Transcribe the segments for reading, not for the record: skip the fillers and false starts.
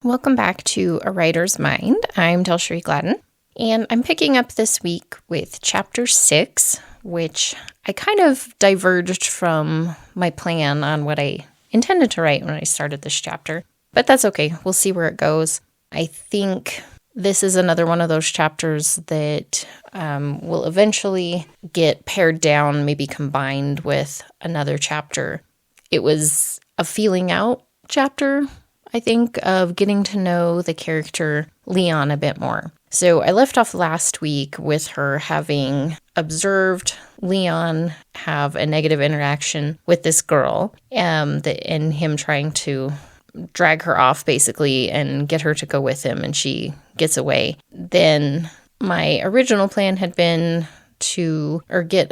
Welcome back to A Writer's Mind. I'm DelSheree Gladden, and I'm picking up this week with Chapter 6, which I kind of diverged from my plan on what I intended to write when I started this chapter, but that's okay. We'll see where it goes. I think this is another one of those chapters that will eventually get pared down, maybe combined with another chapter. It was a feeling out chapter, I think, of getting to know the character Leon a bit more. So I left off last week with her having observed Leon have a negative interaction with this girl, and him trying to drag her off, basically, and get her to go with him, and she gets away. Then my original plan had been to get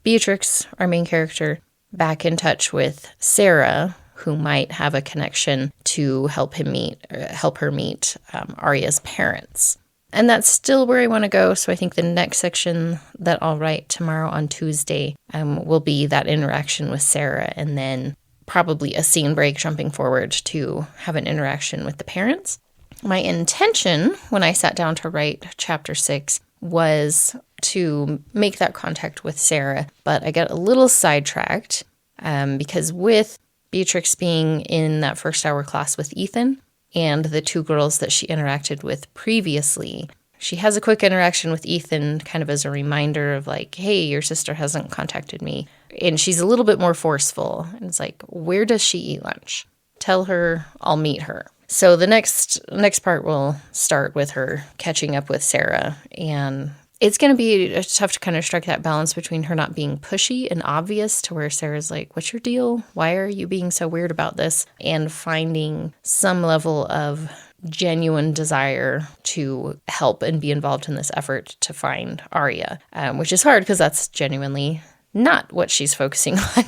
Beatrix, our main character, back in touch with Sarah, who might have a connection to help her meet Arya's parents. And that's still where I want to go, so I think the next section that I'll write tomorrow on Tuesday will be that interaction with Sarah, and then probably a scene break jumping forward to have an interaction with the parents. My intention when I sat down to write Chapter 6 was to make that contact with Sarah, but I got a little sidetracked because with Beatrix being in that first hour class with Ethan and the two girls that she interacted with previously, she has a quick interaction with Ethan kind of as a reminder of like, hey, your sister hasn't contacted me. And she's a little bit more forceful. And it's like, where does she eat lunch? Tell her I'll meet her. So the next part will start with her catching up with Sarah, and it's going to be tough to kind of strike that balance between her not being pushy and obvious to where Sarah's like, what's your deal? Why are you being so weird about this? And finding some level of genuine desire to help and be involved in this effort to find Arya, which is hard because that's genuinely not what she's focusing on.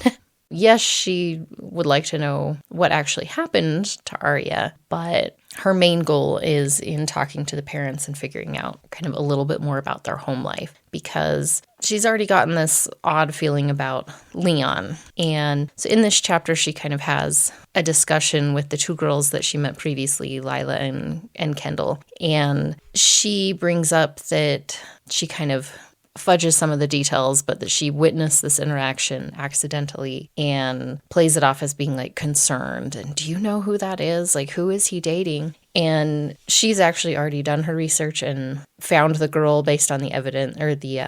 Yes, she would like to know what actually happened to Arya, but her main goal is in talking to the parents and figuring out kind of a little bit more about their home life, because she's already gotten this odd feeling about Leon. And so in this chapter, she kind of has a discussion with the two girls that she met previously, Lila and Kendall. And she brings up that she kind of fudges some of the details, but that she witnessed this interaction accidentally and plays it off as being like concerned. And do you know who that is? Like, who is he dating? And she's actually already done her research and found the girl based on the evidence or the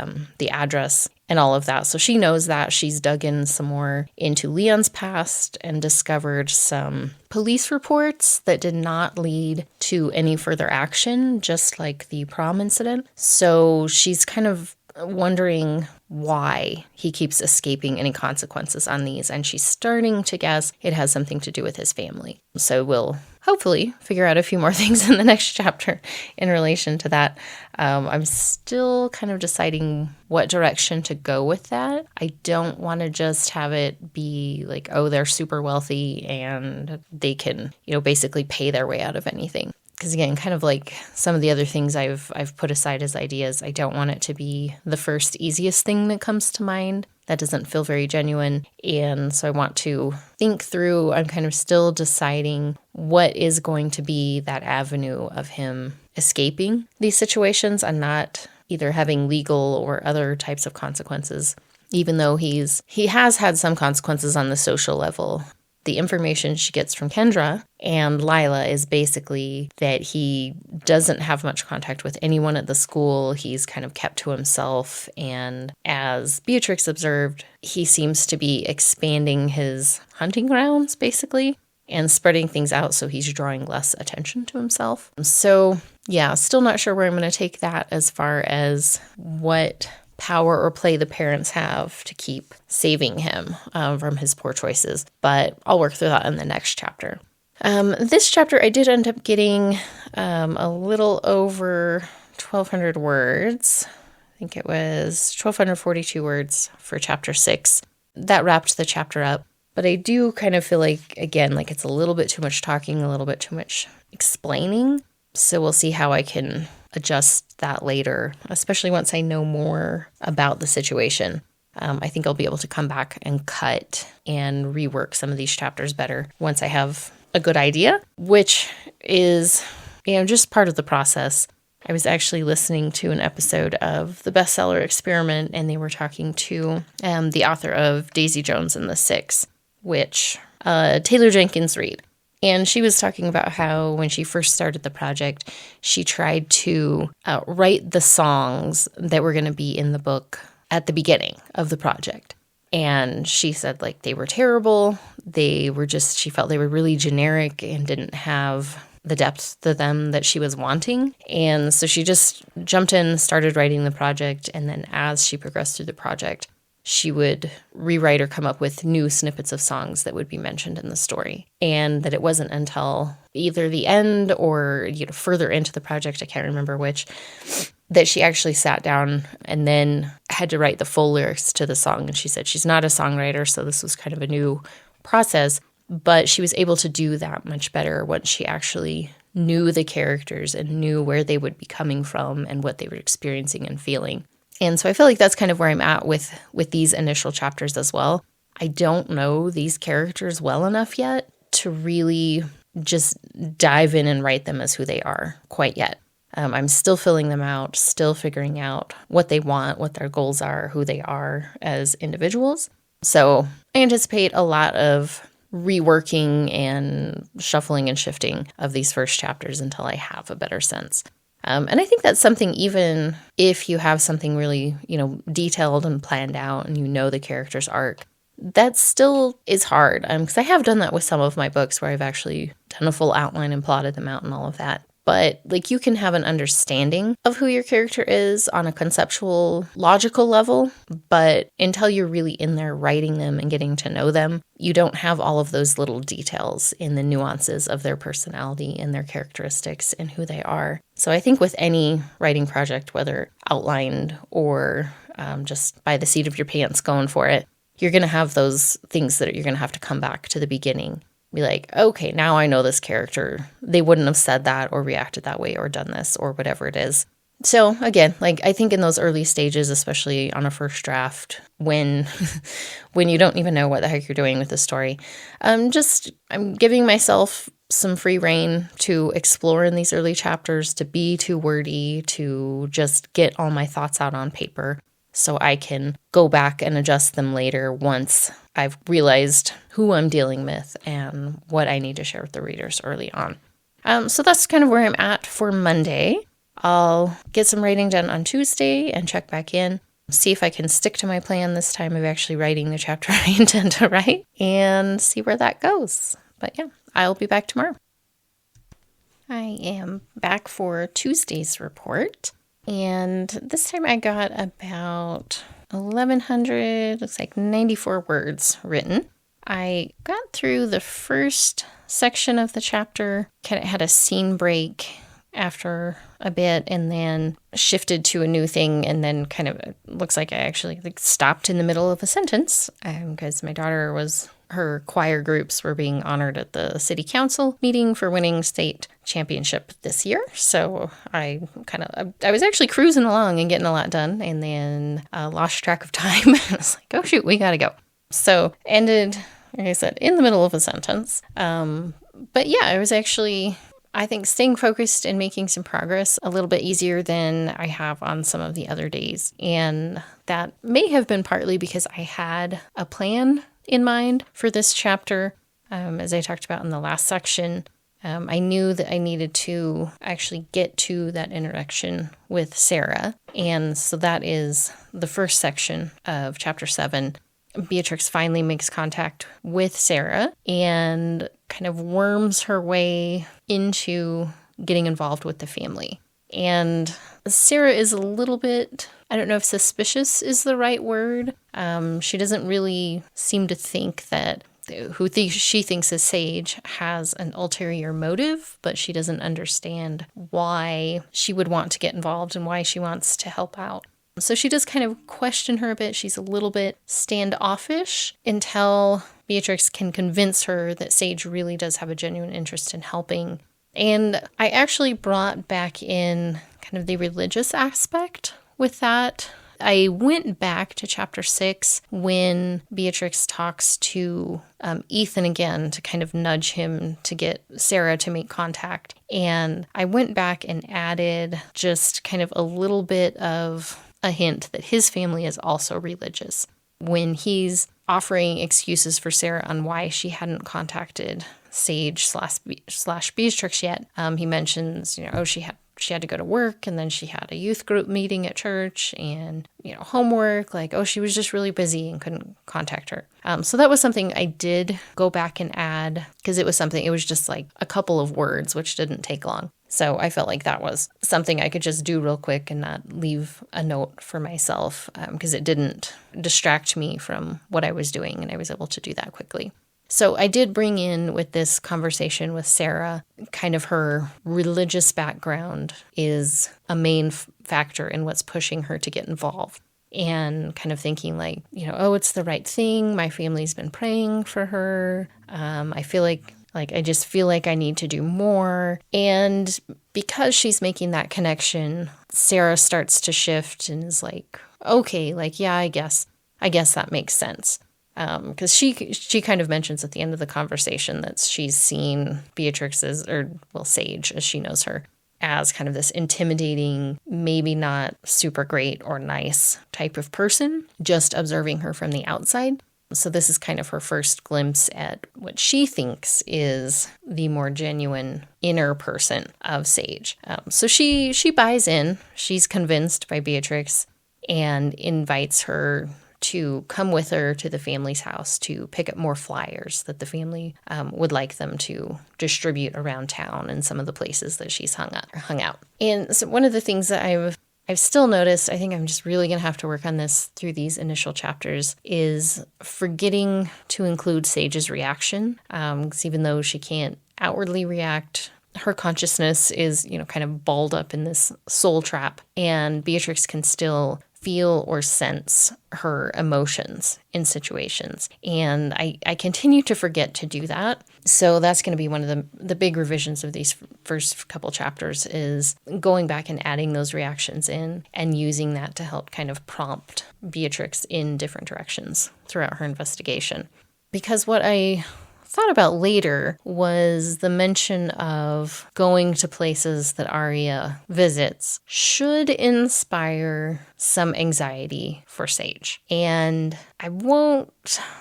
address and all of that. So she knows that. She's dug in some more into Leon's past and discovered some police reports that did not lead to any further action, just like the prom incident. So she's kind of wondering why he keeps escaping any consequences on these, and she's starting to guess it has something to do with his family. So we'll hopefully figure out a few more things in the next chapter in relation to that. I'm still kind of deciding what direction to go with that. I don't want to just have it be like, oh, they're super wealthy and they can, basically pay their way out of anything. Because again, kind of like some of the other things I've put aside as ideas, I don't want it to be the first easiest thing that comes to mind. That doesn't feel very genuine. And so I want to think through, I'm kind of still deciding what is going to be that avenue of him escaping these situations and not either having legal or other types of consequences, even though he has had some consequences on the social level. The information she gets from Kendra and Lila is basically that he doesn't have much contact with anyone at the school. He's kind of kept to himself. And as Beatrix observed, he seems to be expanding his hunting grounds, basically, and spreading things out so he's drawing less attention to himself. So, yeah, still not sure where I'm going to take that as far as what power or play the parents have to keep saving him from his poor choices. But I'll work through that in the next chapter. This chapter, I did end up getting a little over 1,200 words. I think it was 1,242 words for chapter 6. That wrapped the chapter up. But I do kind of feel like, again, like it's a little bit too much talking, a little bit too much explaining. So we'll see how I can adjust that later, especially once I know more about the situation. I think I'll be able to come back and cut and rework some of these chapters better once I have a good idea, which is, just part of the process. I was actually listening to an episode of The Bestseller Experiment, and they were talking to the author of Daisy Jones and the Six, which Taylor Jenkins Reid. And she was talking about how when she first started the project, she tried to write the songs that were going to be in the book at the beginning of the project. And she said, they were terrible. She felt they were really generic and didn't have the depth to them that she was wanting. And so she just jumped in, started writing the project. And then as she progressed through the project, she would rewrite or come up with new snippets of songs that would be mentioned in the story. And that it wasn't until either the end or further into the project, I can't remember which, that she actually sat down and then had to write the full lyrics to the song. And she said she's not a songwriter, so this was kind of a new process. But she was able to do that much better once she actually knew the characters and knew where they would be coming from and what they were experiencing and feeling. And so I feel like that's kind of where I'm at with these initial chapters as well. I don't know these characters well enough yet to really just dive in and write them as who they are quite yet. I'm still filling them out, still figuring out what they want, what their goals are, who they are as individuals. So I anticipate a lot of reworking and shuffling and shifting of these first chapters until I have a better sense. And I think that's something, even if you have something really, detailed and planned out and the character's arc, that still is hard. Because I have done that with some of my books where I've actually done a full outline and plotted them out and all of that. But you can have an understanding of who your character is on a conceptual, logical level, but until you're really in there writing them and getting to know them, you don't have all of those little details in the nuances of their personality and their characteristics and who they are. So I think with any writing project, whether outlined or just by the seat of your pants going for it, you're going to have those things that you're going to have to come back to the beginning. Be like, okay, now I know this character. They wouldn't have said that or reacted that way or done this or whatever it is. So again, I think in those early stages, especially on a first draft, when you don't even know what the heck you're doing with the story, I'm giving myself some free rein to explore in these early chapters, to be too wordy, to just get all my thoughts out on paper so I can go back and adjust them later once I've realized who I'm dealing with and what I need to share with the readers early on. So that's kind of where I'm at for Monday. I'll get some writing done on Tuesday and check back in, see if I can stick to my plan this time of actually writing the chapter I intend to write, and see where that goes. But yeah, I'll be back tomorrow. I am back for Tuesday's report. And this time I got about 1,100, looks like 94 words written. I got through the first section of the chapter, kind of had a scene break after a bit, and then shifted to a new thing, and then kind of looks like I actually stopped in the middle of a sentence because my daughter her choir groups were being honored at the city council meeting for winning state championship this year. So I was actually cruising along and getting a lot done, and then lost track of time. I was like, oh shoot, we gotta go. So ended, like I said, in the middle of a sentence. But yeah, I was actually, I think, staying focused and making some progress a little bit easier than I have on some of the other days. And that may have been partly because I had a plan in mind for this chapter. As I talked about in the last section, I knew that I needed to actually get to that interaction with Sarah. And so that is the first section of chapter 7. Beatrix finally makes contact with Sarah and kind of worms her way into getting involved with the family. And Sarah is a little bit, I don't know if suspicious is the right word. She doesn't really seem to think that she thinks is Sage has an ulterior motive, but she doesn't understand why she would want to get involved and why she wants to help out. So she does kind of question her a bit. She's a little bit standoffish until Beatrix can convince her that Sage really does have a genuine interest in helping. And I actually brought back in kind of the religious aspect with that I went back to chapter 6 when Beatrix talks to Ethan again to kind of nudge him to get Sarah to make contact. And I went back and added just kind of a little bit of a hint that his family is also religious. When he's offering excuses for Sarah on why she hadn't contacted Sage slash Beatrix yet, he mentions, she had to go to work, and then she had a youth group meeting at church and, homework, she was just really busy and couldn't contact her. So that was something I did go back and add, because it was just like a couple of words, which didn't take long. So I felt like that was something I could just do real quick and not leave a note for myself, because it didn't distract me from what I was doing, and I was able to do that quickly. So I did bring in with this conversation with Sarah, kind of her religious background is a main factor in what's pushing her to get involved. And kind of thinking it's the right thing. My family's been praying for her. I feel like I just feel like I need to do more. And because she's making that connection, Sarah starts to shift and is like, okay, yeah, I guess that makes sense. Because she kind of mentions at the end of the conversation that she's seen Beatrix Sage, as she knows her, as kind of this intimidating, maybe not super great or nice type of person, just observing her from the outside. So this is kind of her first glimpse at what she thinks is the more genuine inner person of Sage. So she buys in. She's convinced by Beatrix and invites her to come with her to the family's house to pick up more flyers that the family would like them to distribute around town and some of the places that she's hung out. And so one of the things that I've still noticed, I think I'm just really going to have to work on this through these initial chapters, is forgetting to include Sage's reaction. Because even though she can't outwardly react, her consciousness is, kind of balled up in this soul trap, and Beatrix can still feel or sense her emotions in situations. And I continue to forget to do that. So that's going to be one of the big revisions of these first couple chapters, is going back and adding those reactions in and using that to help kind of prompt Beatrix in different directions throughout her investigation. Because what I thought about later was the mention of going to places that Arya visits should inspire some anxiety for Sage. And I won't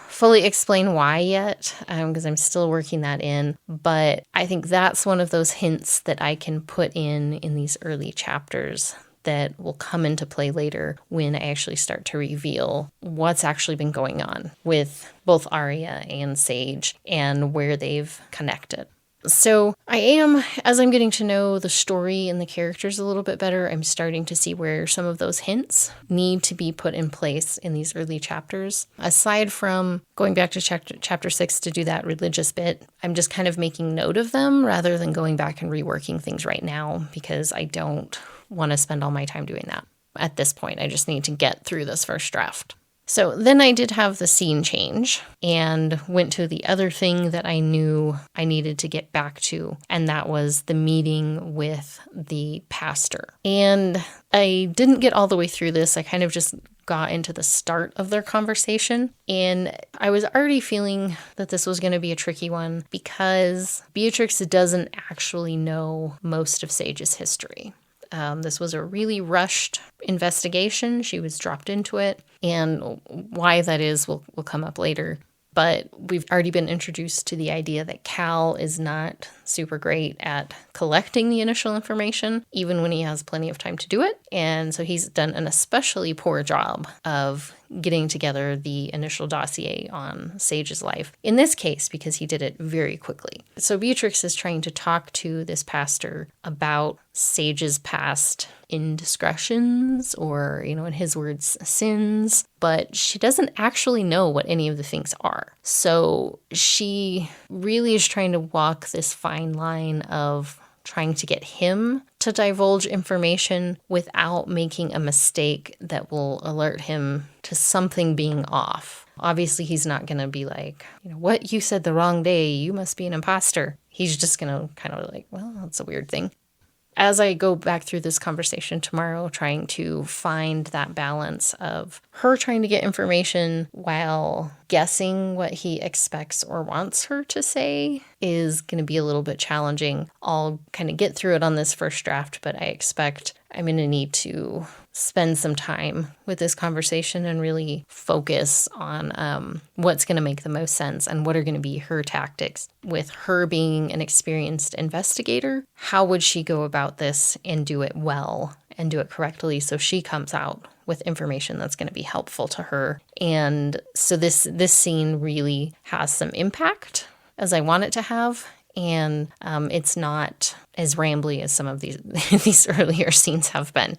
fully explain why yet, because I'm still working that in, but I think that's one of those hints that I can put in these early chapters that will come into play later when I actually start to reveal what's actually been going on with both Arya and Sage and where they've connected. So as I'm getting to know the story and the characters a little bit better, I'm starting to see where some of those hints need to be put in place in these early chapters. Aside from going back to chapter 6 to do that religious bit, I'm just kind of making note of them rather than going back and reworking things right now, because I don't want to spend all my time doing that. At this point, I just need to get through this first draft. So then I did have the scene change and went to the other thing that I knew I needed to get back to, and that was the meeting with the pastor. And I didn't get all the way through this. I kind of just got into the start of their conversation, and I was already feeling that this was going to be a tricky one because Beatrix doesn't actually know most of Sage's history. This was a really rushed investigation. She was dropped into it, and why that is will come up later. But we've already been introduced to the idea that Cal is not super great at collecting the initial information, even when he has plenty of time to do it. And so he's done an especially poor job of getting together the initial dossier on Sage's life. In this case, because he did it very quickly. So Beatrix is trying to talk to this pastor about Sage's past indiscretions, or, in his words, sins, but she doesn't actually know what any of the things are. So she really is trying to walk this fine line of trying to get him to divulge information without making a mistake that will alert him to something being off. Obviously, he's not going to be like, what, you said the wrong day, you must be an imposter. He's just going to kind of well, that's a weird thing. as I go back through this conversation tomorrow, trying to find that balance of her trying to get information while guessing what he expects or wants her to say is going to be a little bit challenging. I'll kind of get through it on this first draft, but I expect I'm going to need to spend some time with this conversation and really focus on what's going to make the most sense and what are going to be her tactics. With her being an experienced investigator, how would she go about this and do it well and do it correctly so she comes out with information that's going to be helpful to her? And so this scene really has some impact as I want it to have. And it's not as rambly as some of these earlier scenes have been.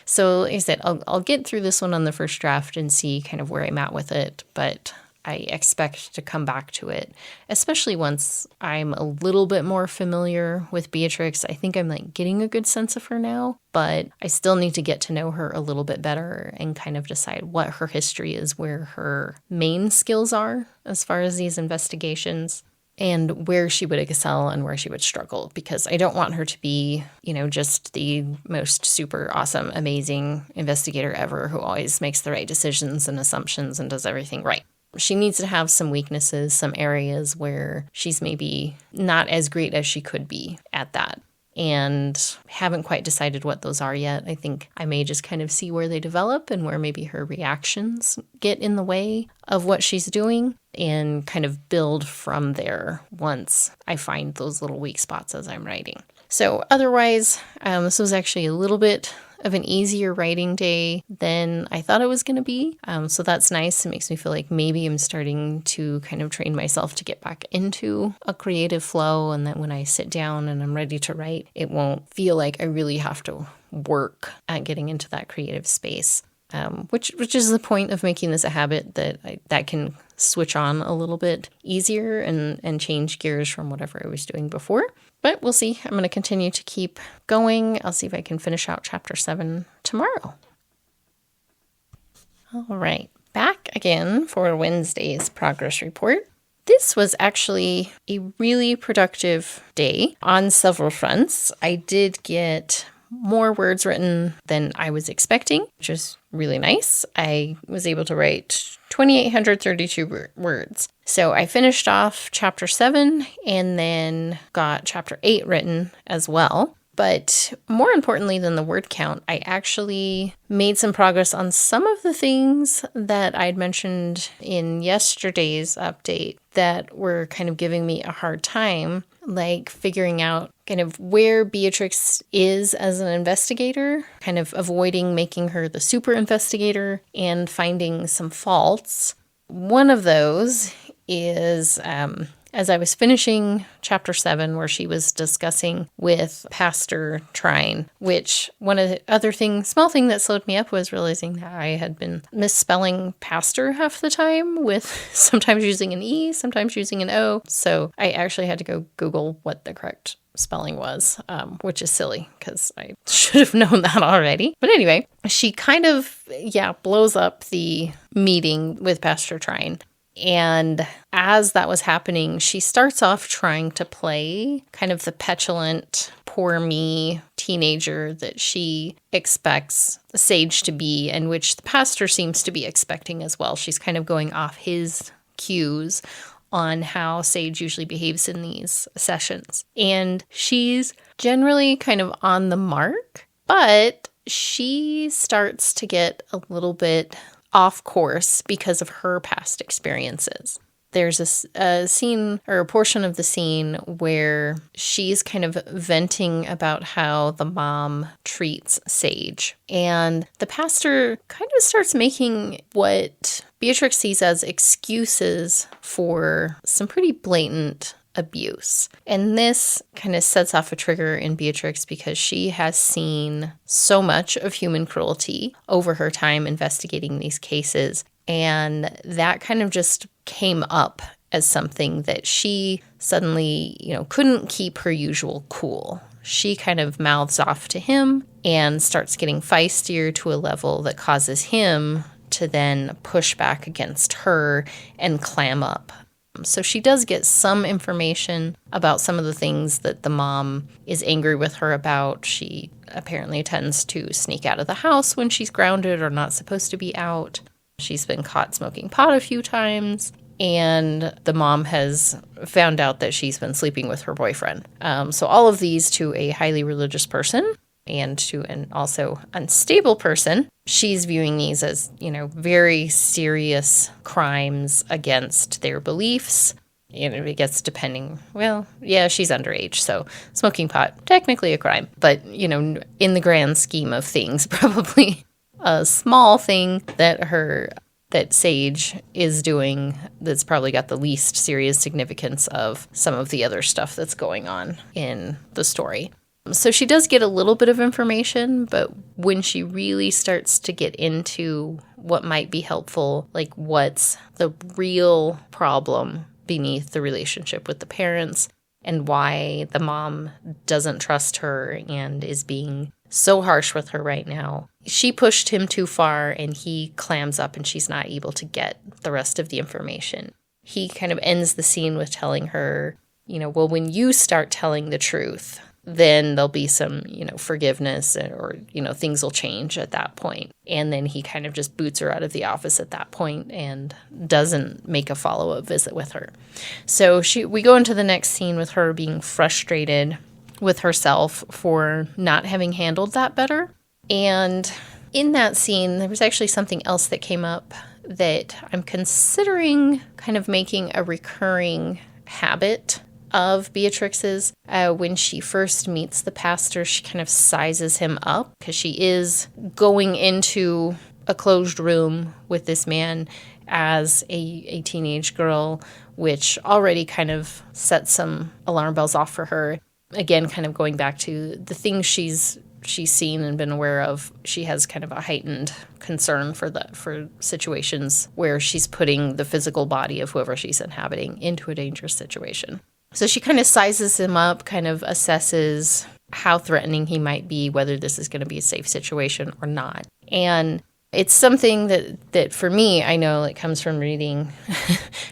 So like I said, I'll get through this one on the first draft and see kind of where I'm at with it. But I expect to come back to it, especially once I'm a little bit more familiar with Beatrix. I think I'm getting a good sense of her now, but I still need to get to know her a little bit better and kind of decide what her history is, where her main skills are as far as these investigations, and where she would excel and where she would struggle, because I don't want her to be, just the most super awesome, amazing investigator ever who always makes the right decisions and assumptions and does everything right. She needs to have some weaknesses, some areas where she's maybe not as great as she could be at that. And haven't quite decided what those are yet. I think I may just kind of see where they develop and where maybe her reactions get in the way of what she's doing and kind of build from there once I find those little weak spots as I'm writing. So otherwise, this was actually a little bit of an easier writing day than I thought it was going to be. So that's nice. It makes me feel like maybe I'm starting to kind of train myself to get back into a creative flow, and that when I sit down and I'm ready to write, it won't feel like I really have to work at getting into that creative space. Which is the point of making this a habit, that can switch on a little bit easier and change gears from whatever I was doing before. But we'll see. I'm going to continue to keep going. I'll see if I can finish out chapter 7 tomorrow. All right, back again for Wednesday's progress report. This was actually a really productive day on several fronts. I did get more words written than I was expecting, which is really nice. I was able to write 2,832 words. So I finished off chapter 7 and then got chapter 8 written as well. But more importantly than the word count, I actually made some progress on some of the things that I'd mentioned in yesterday's update that were kind of giving me a hard time, like figuring out kind of where Beatrix is as an investigator, kind of avoiding making her the super investigator, and finding some faults. One of those is as I was finishing chapter 7, where she was discussing with Pastor Trine, which one of the other small thing that slowed me up was realizing that I had been misspelling pastor half the time, with sometimes using an E, sometimes using an O. So I actually had to go Google what the correct spelling was, which is silly because I should have known that already. But anyway, she kind of, blows up the meeting with Pastor Trine. And as that was happening, she starts off trying to play kind of the petulant, poor me teenager that she expects Sage to be, and which the pastor seems to be expecting as well. She's kind of going off his cues on how Sage usually behaves in these sessions. And she's generally kind of on the mark, but she starts to get a little bit off course because of her past experiences. There's a scene or a portion of the scene where she's kind of venting about how the mom treats Sage. And the pastor kind of starts making what Beatrix sees as excuses for some pretty blatant abuse. And this kind of sets off a trigger in Beatrix because she has seen so much of human cruelty over her time investigating these cases. And that kind of just came up as something that she suddenly, couldn't keep her usual cool. She kind of mouths off to him and starts getting feistier to a level that causes him to then push back against her and clam up So she does get some information about some of the things that the mom is angry with her about. She apparently tends to sneak out of the house when she's grounded or not supposed to be out. She's been caught smoking pot a few times. And the mom has found out that she's been sleeping with her boyfriend. So all of these to a highly religious person and to an also unstable person. She's viewing these as, very serious crimes against their beliefs. It gets depending, she's underage, so smoking pot, technically a crime. But, in the grand scheme of things, probably a small thing that Sage is doing that's probably got the least serious significance of some of the other stuff that's going on in the story. So she does get a little bit of information, but when she really starts to get into what might be helpful, like what's the real problem beneath the relationship with the parents and why the mom doesn't trust her and is being so harsh with her right now, she pushed him too far and he clams up and she's not able to get the rest of the information. He kind of ends the scene with telling her, when you start telling the truth, then there'll be some, forgiveness or, things will change at that point. And then he kind of just boots her out of the office at that point and doesn't make a follow-up visit with her. So we go into the next scene with her being frustrated with herself for not having handled that better. And in that scene, there was actually something else that came up that I'm considering kind of making a recurring habit of Beatrix's. When she first meets the pastor, she kind of sizes him up because she is going into a closed room with this man as a teenage girl, which already kind of sets some alarm bells off for her. Again, kind of going back to the things she's seen and been aware of, she has kind of a heightened concern for situations where she's putting the physical body of whoever she's inhabiting into a dangerous situation. So she kind of sizes him up, kind of assesses how threatening he might be, whether this is going to be a safe situation or not. And it's something that for me, I know it comes from reading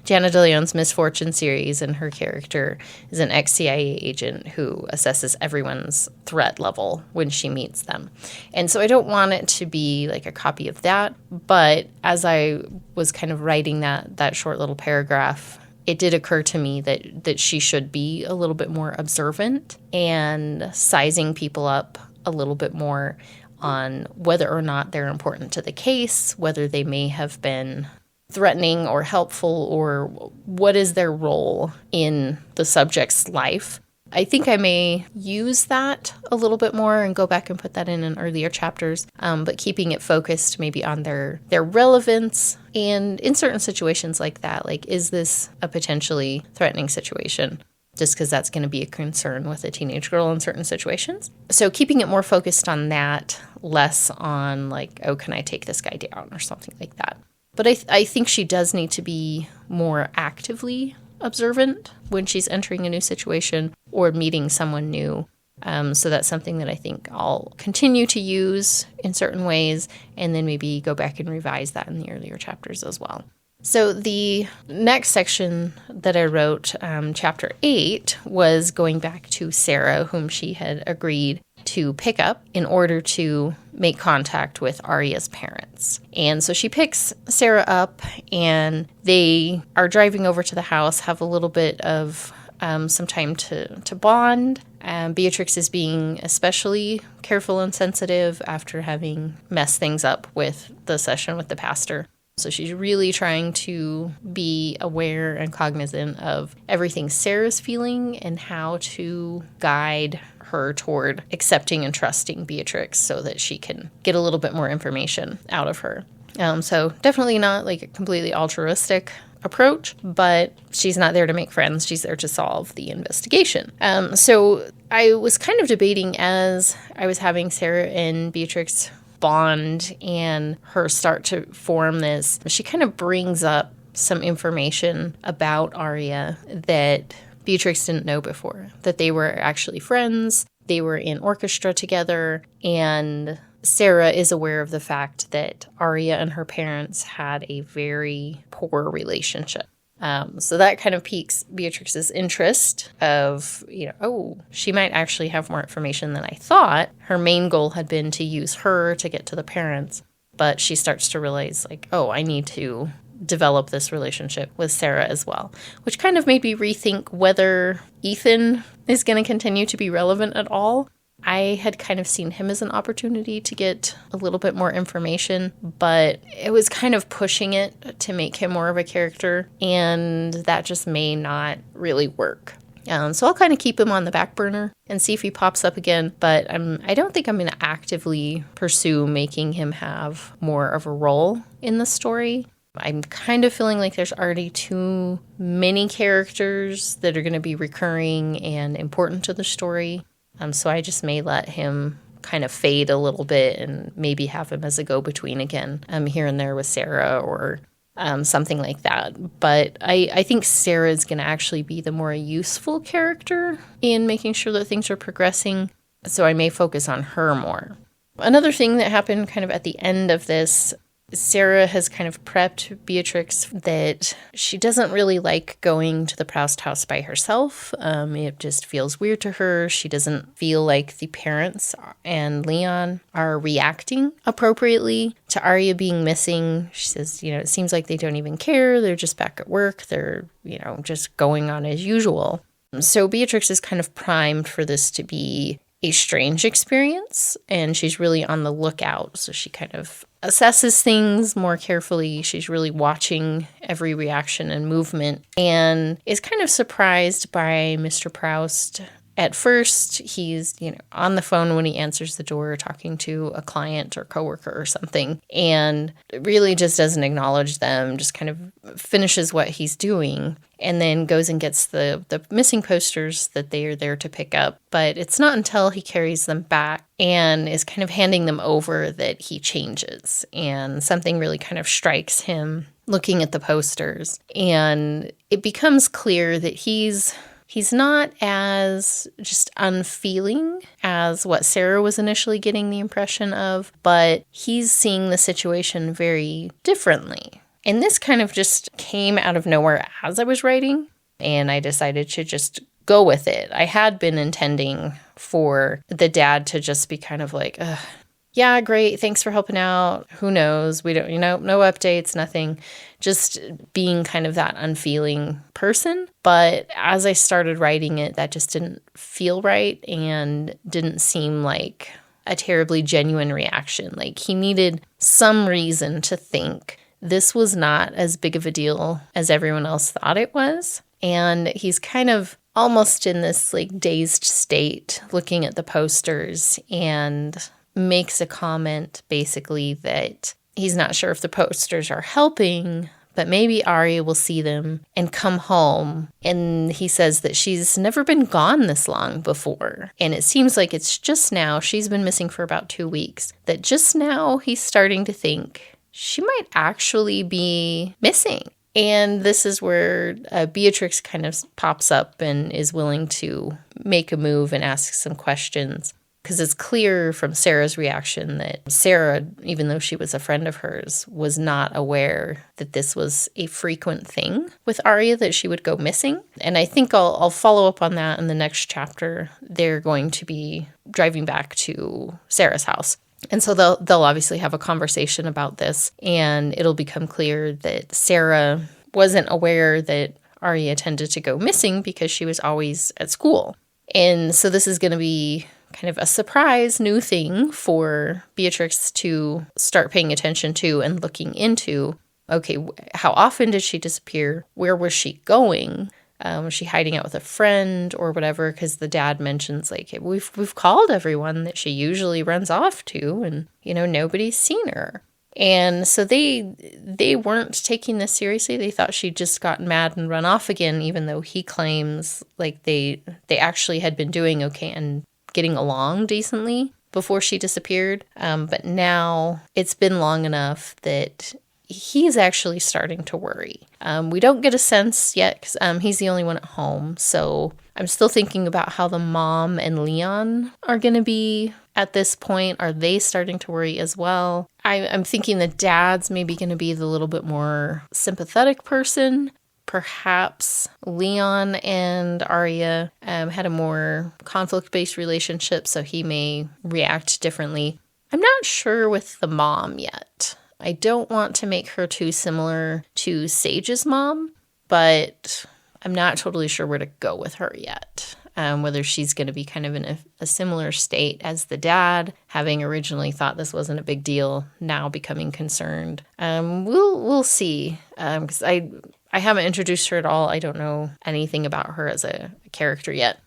Jana de Leon's Misfortune series, and her character is an ex-CIA agent who assesses everyone's threat level when she meets them. And so I don't want it to be like a copy of that, but as I was kind of writing that short little paragraph, it did occur to me that she should be a little bit more observant and sizing people up a little bit more on whether or not they're important to the case, whether they may have been threatening or helpful, or what is their role in the subject's life. I think I may use that a little bit more and go back and put that in earlier chapters, but keeping it focused maybe on their relevance. And in certain situations like that, like, is this a potentially threatening situation? Just because that's going to be a concern with a teenage girl in certain situations. So keeping it more focused on that, less on like, oh, can I take this guy down or something like that. But I think she does need to be more actively observant when she's entering a new situation or meeting someone new. So that's something that I think I'll continue to use in certain ways, and then maybe go back and revise that in the earlier chapters as well. So the next section that I wrote, chapter 8, was going back to Sarah, whom she had agreed to pick up in order to make contact with Arya's parents. And so she picks Sarah up, and they are driving over to the house, have a little bit of some time to bond. Beatrix is being especially careful and sensitive after having messed things up with the session with the pastor. So she's really trying to be aware and cognizant of everything Sarah's feeling and how to guide her toward accepting and trusting Beatrix so that she can get a little bit more information out of her. So definitely not like a completely altruistic approach, but she's not there to make friends. She's there to solve the investigation. So I was kind of debating as I was having Sarah and Beatrix bond and her start to form this. She kind of brings up some information about Arya that Beatrix didn't know before, that they were actually friends, they were in orchestra together, and Sarah is aware of the fact that Arya and her parents had a very poor relationship. So that kind of piques Beatrix's interest of, oh, she might actually have more information than I thought. Her main goal had been to use her to get to the parents, but she starts to realize, like, oh, I need to develop this relationship with Sarah as well, which kind of made me rethink whether Ethan is going to continue to be relevant at all. I had kind of seen him as an opportunity to get a little bit more information, but it was kind of pushing it to make him more of a character, and that just may not really work. So I'll kind of keep him on the back burner and see if he pops up again, but I don't think I'm going to actively pursue making him have more of a role in the story. I'm kind of feeling like there's already too many characters that are going to be recurring and important to the story. So I just may let him kind of fade a little bit and maybe have him as a go-between again here and there with Sarah or something like that. But I think Sarah is going to actually be the more useful character in making sure that things are progressing. So I may focus on her more. Another thing that happened kind of at the end of this, Sarah has kind of prepped Beatrix that she doesn't really like going to the Proust house by herself. It just feels weird to her. She doesn't feel like the parents and Leon are reacting appropriately to Arya being missing. She says, it seems like they don't even care. They're just back at work. They're, just going on as usual. So Beatrix is kind of primed for this to be a strange experience, and she's really on the lookout. So she kind of assesses things more carefully. She's really watching every reaction and movement and is kind of surprised by Mr. Proust. At first, he's, on the phone when he answers the door talking to a client or coworker or something, and really just doesn't acknowledge them, just kind of finishes what he's doing, and then goes and gets the missing posters that they are there to pick up. But it's not until he carries them back and is kind of handing them over that he changes, and something really kind of strikes him looking at the posters, and it becomes clear that he's not as just unfeeling as what Sarah was initially getting the impression of, but he's seeing the situation very differently. And this kind of just came out of nowhere as I was writing, and I decided to just go with it. I had been intending for the dad to just be kind of like, ugh, yeah, great, thanks for helping out. Who knows? We don't, no updates, nothing. Just being kind of that unfeeling person. But as I started writing it, that just didn't feel right and didn't seem like a terribly genuine reaction. Like he needed some reason to think this was not as big of a deal as everyone else thought it was. And he's kind of almost in this like dazed state looking at the posters and makes a comment basically that he's not sure if the posters are helping, but maybe Arya will see them and come home. And he says that she's never been gone this long before. And it seems like it's just now, she's been missing for about 2 weeks, that just now he's starting to think she might actually be missing. And this is where Beatrix kind of pops up and is willing to make a move and ask some questions. Because it's clear from Sarah's reaction that Sarah, even though she was a friend of hers, was not aware that this was a frequent thing with Arya, that she would go missing. And I think I'll follow up on that in the next chapter. They're going to be driving back to Sarah's house. And so they'll obviously have a conversation about this, and it'll become clear that Sarah wasn't aware that Arya tended to go missing because she was always at school. And so this is going to be kind of a surprise new thing for Beatrix to start paying attention to and looking into. Okay, how often did she disappear? Where was she going? Was she hiding out with a friend or whatever? Because the dad mentions, like, hey, we've called everyone that she usually runs off to, and, nobody's seen her. And so they weren't taking this seriously. They thought she'd just gotten mad and run off again, even though he claims, like, they actually had been doing okay and getting along decently before she disappeared. But now it's been long enough that he's actually starting to worry. We don't get a sense yet because he's the only one at home. So I'm still thinking about how the mom and Leon are going to be at this point. Are they starting to worry as well? I'm thinking the dad's maybe going to be the little bit more sympathetic person. perhaps Leon and Arya had a more conflict-based relationship, so he may react differently. I'm not sure with the mom yet. I don't want to make her too similar to Sage's mom, but I'm not totally sure where to go with her yet. Whether she's going to be kind of in a similar state as the dad, having originally thought this wasn't a big deal, now becoming concerned. We'll see. Because I haven't introduced her at all. I don't know anything about her as a character yet.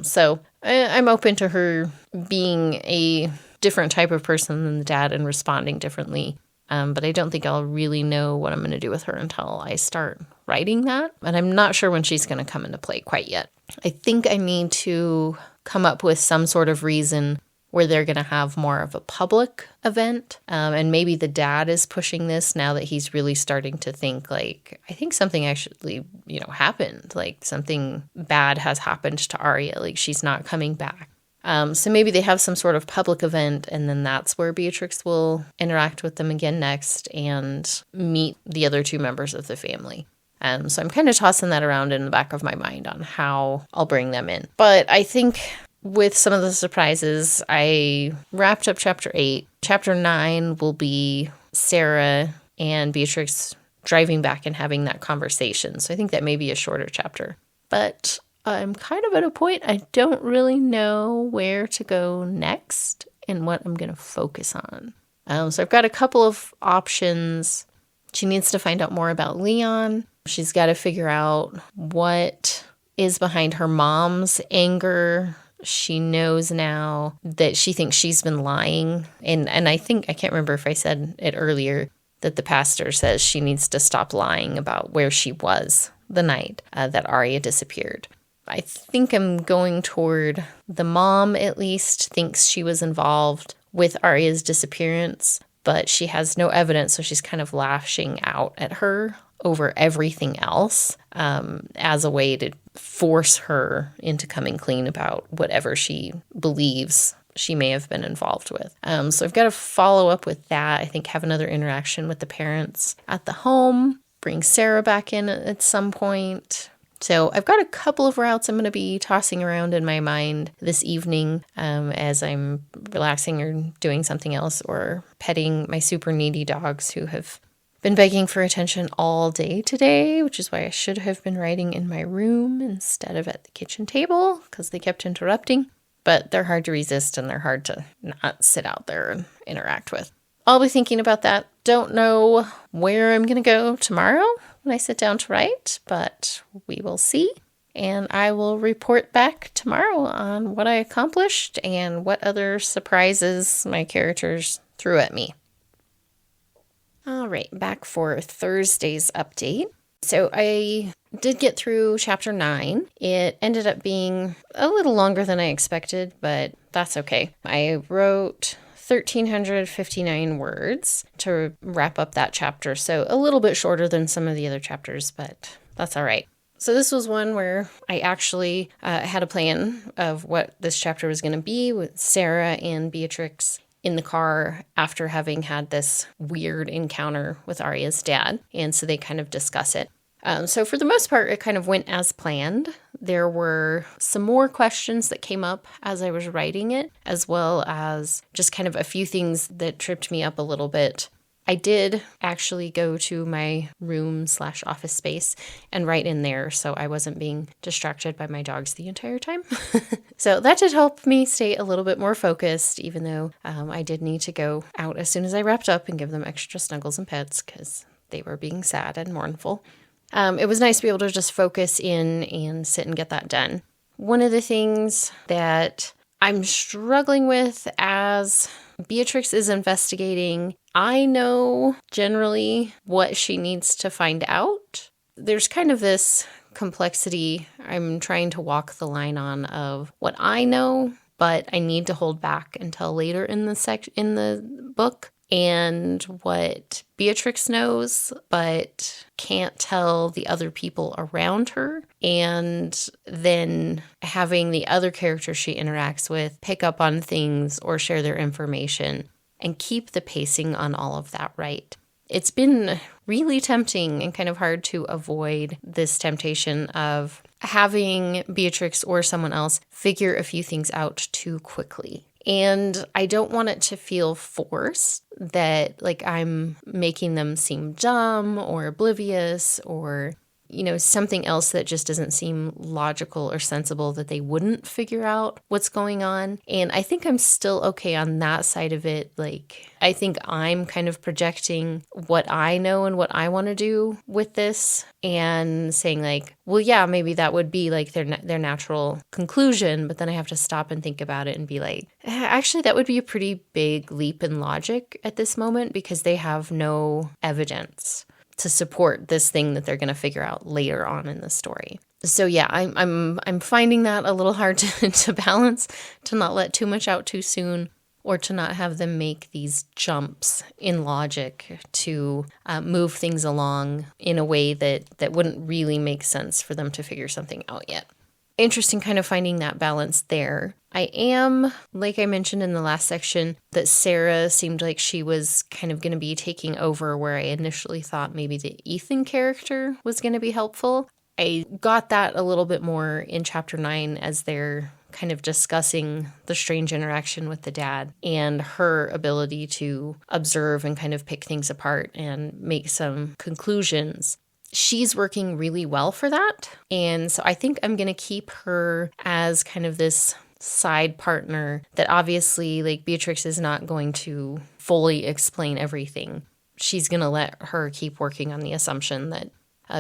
So I'm open to her being a different type of person than the dad and responding differently. But I don't think I'll really know what I'm going to do with her until I start writing that. And I'm not sure when she's going to come into play quite yet. I think I need to come up with some sort of reason where they're going to have more of a public event. And maybe the dad is pushing this now that he's really starting to think like, I think something actually, happened. Like something bad has happened to Arya. Like she's not coming back. So maybe they have some sort of public event, and then that's where Beatrix will interact with them again next and meet the other two members of the family. So I'm kind of tossing that around in the back of my mind on how I'll bring them in. But I think with some of the surprises, I wrapped up Chapter 8. Chapter 9 will be Sarah and Beatrix driving back and having that conversation. So I think that may be a shorter chapter. But I'm kind of at a point I don't really know where to go next and what I'm going to focus on. So I've got a couple of options. She needs to find out more about Leon. She's got to figure out what is behind her mom's anger. She knows now that she thinks she's been lying. And I think, I can't remember if I said it earlier, that the pastor says she needs to stop lying about where she was the night that Arya disappeared. I think I'm going toward the mom, at least, thinks she was involved with Arya's disappearance, but she has no evidence, so she's kind of lashing out at her over everything else as a way to force her into coming clean about whatever she believes she may have been involved with. So I've got to follow up with that. I think have another interaction with the parents at the home, bring Sarah back in at some point. So I've got a couple of routes I'm going to be tossing around in my mind this evening as I'm relaxing or doing something else or petting my super needy dogs who have been begging for attention all day today, which is why I should have been writing in my room instead of at the kitchen table because they kept interrupting. But they're hard to resist and they're hard to not sit out there and interact with. I'll be thinking about that. Don't know where I'm going to go tomorrow when I sit down to write, but we will see. And I will report back tomorrow on what I accomplished and what other surprises my characters threw at me. All right, back for Thursday's update. So I did get through Chapter 9. It ended up being a little longer than I expected, but that's okay. I wrote 1,359 words to wrap up that chapter, so a little bit shorter than some of the other chapters, but that's all right. So this was one where I actually had a plan of what this chapter was going to be with Sarah and Beatrix in the car after having had this weird encounter with Arya's dad, and so they kind of discuss it. So for the most part, it kind of went as planned. There were some more questions that came up as I was writing it, as well as just kind of a few things that tripped me up a little bit. I did actually go to my room/office space and write in there, so I wasn't being distracted by my dogs the entire time. So that did help me stay a little bit more focused, even though I did need to go out as soon as I wrapped up and give them extra snuggles and pets because they were being sad and mournful. It was nice to be able to just focus in and sit and get that done. One of the things that I'm struggling with as Beatrix is investigating, I know generally what she needs to find out. There's kind of this complexity I'm trying to walk the line on of what I know, but I need to hold back until later in the book, and what Beatrix knows, but can't tell the other people around her, and then having the other characters she interacts with pick up on things or share their information and keep the pacing on all of that right. it's been really tempting and kind of hard to avoid this temptation of having Beatrix or someone else figure a few things out too quickly. And I don't want it to feel forced, that like I'm making them seem dumb or oblivious or, something else that just doesn't seem logical or sensible that they wouldn't figure out what's going on. And I think I'm still okay on that side of it. Like, I think I'm kind of projecting what I know and what I want to do with this and saying like, well, yeah, maybe that would be like their natural conclusion. But then I have to stop and think about it and be like, actually, that would be a pretty big leap in logic at this moment because they have no evidence to support this thing that they're going to figure out later on in the story. So yeah, I'm finding that a little hard to balance, to not let too much out too soon, or to not have them make these jumps in logic to move things along in a way that wouldn't really make sense for them to figure something out yet. Interesting kind of finding that balance there. I am, like I mentioned in the last section, that Sarah seemed like she was kind of going to be taking over where I initially thought maybe the Ethan character was going to be helpful. I got that a little bit more in chapter 9 as they're kind of discussing the strange interaction with the dad and her ability to observe and kind of pick things apart and make some conclusions. She's working really well for that. And so I think I'm going to keep her as kind of this side partner that obviously, like, Beatrix is not going to fully explain everything. She's going to let her keep working on the assumption that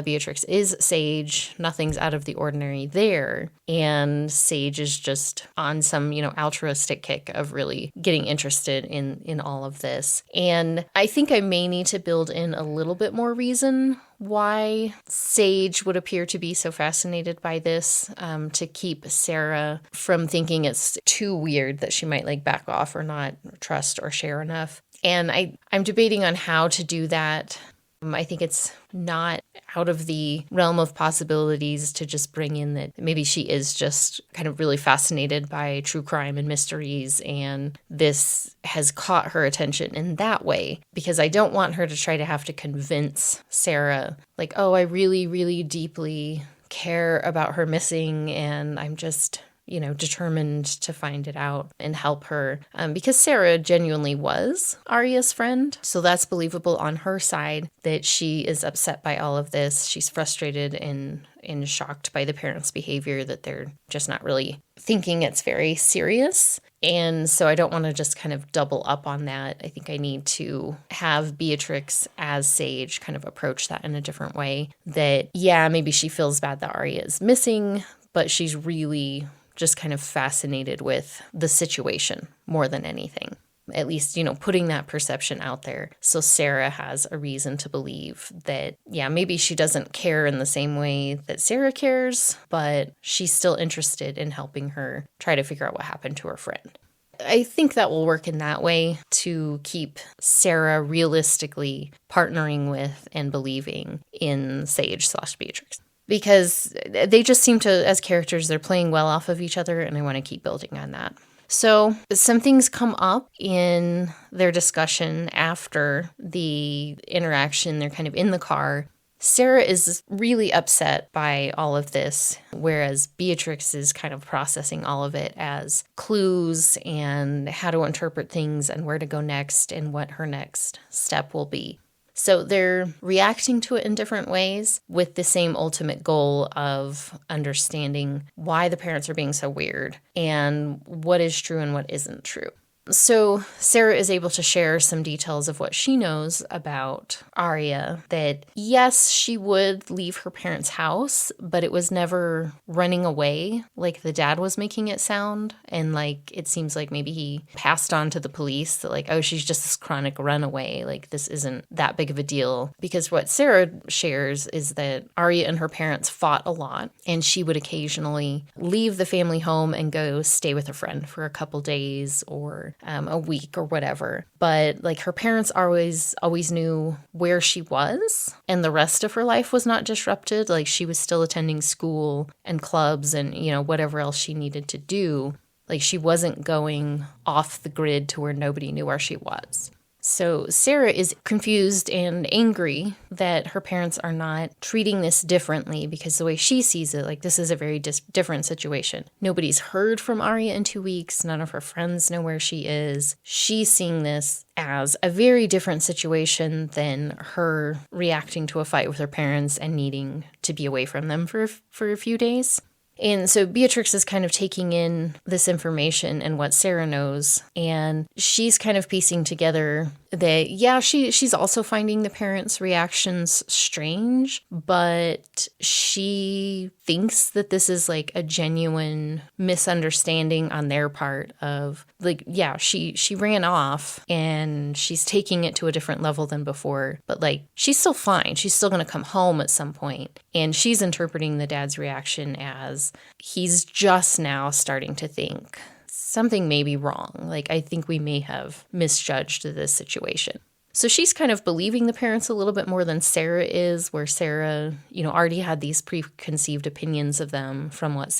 Beatrix is Sage, nothing's out of the ordinary there, and Sage is just on some, altruistic kick of really getting interested in all of this. And I think I may need to build in a little bit more reason why Sage would appear to be so fascinated by this, to keep Sarah from thinking it's too weird that she might back off or not trust or share enough. And I'm debating on how to do that. I think it's not out of the realm of possibilities to just bring in that maybe she is just kind of really fascinated by true crime and mysteries, and this has caught her attention in that way, because I don't want her to try to have to convince Sarah, like, oh, I really, really deeply care about her missing, and I'm just determined to find it out and help her, because Sarah genuinely was Arya's friend. So that's believable on her side, that she is upset by all of this. She's frustrated and shocked by the parents' behavior, that they're just not really thinking it's very serious. And so I don't want to just kind of double up on that. I think I need to have Beatrix as Sage kind of approach that in a different way. That, yeah, maybe she feels bad that Arya is missing, but she's really just kind of fascinated with the situation more than anything. At least, putting that perception out there. So Sarah has a reason to believe that, yeah, maybe she doesn't care in the same way that Sarah cares, but she's still interested in helping her try to figure out what happened to her friend. I think that will work in that way to keep Sarah realistically partnering with and believing in Sage/Beatrix. Because they just seem to, as characters, they're playing well off of each other, and I want to keep building on that. So some things come up in their discussion after the interaction. They're kind of in the car. Sarah is really upset by all of this, whereas Beatrix is kind of processing all of it as clues and how to interpret things and where to go next and what her next step will be. So they're reacting to it in different ways with the same ultimate goal of understanding why the parents are being so weird and what is true and what isn't true. So Sarah is able to share some details of what she knows about Arya, that yes, she would leave her parents' house, but it was never running away like the dad was making it sound. And it seems like maybe he passed on to the police that oh, she's just this chronic runaway. This isn't that big of a deal. Because what Sarah shares is that Arya and her parents fought a lot, and she would occasionally leave the family home and go stay with a friend for a couple days or a week or whatever. But her parents always knew where she was, and the rest of her life was not disrupted. She was still attending school and clubs and, whatever else she needed to do. She wasn't going off the grid to where nobody knew where she was. So Sarah is confused and angry that her parents are not treating this differently because the way she sees it, like this is a very different situation. Nobody's heard from Arya in 2 weeks. None of her friends know where she is. She's seeing this as a very different situation than her reacting to a fight with her parents and needing to be away from them for a few days. And so Beatrix is kind of taking in this information and what Sarah knows, and she's kind of piecing together that, yeah, she's also finding the parents' reactions strange, but she thinks that this is like a genuine misunderstanding on their part of, like, yeah, she ran off and she's taking it to a different level than before, but like she's still fine. She's still going to come home at some point, and she's interpreting the dad's reaction as he's just now starting to think something may be wrong. Like, I think we may have misjudged this situation. So she's kind of believing the parents a little bit more than Sarah is, where Sarah, already had these preconceived opinions of them from what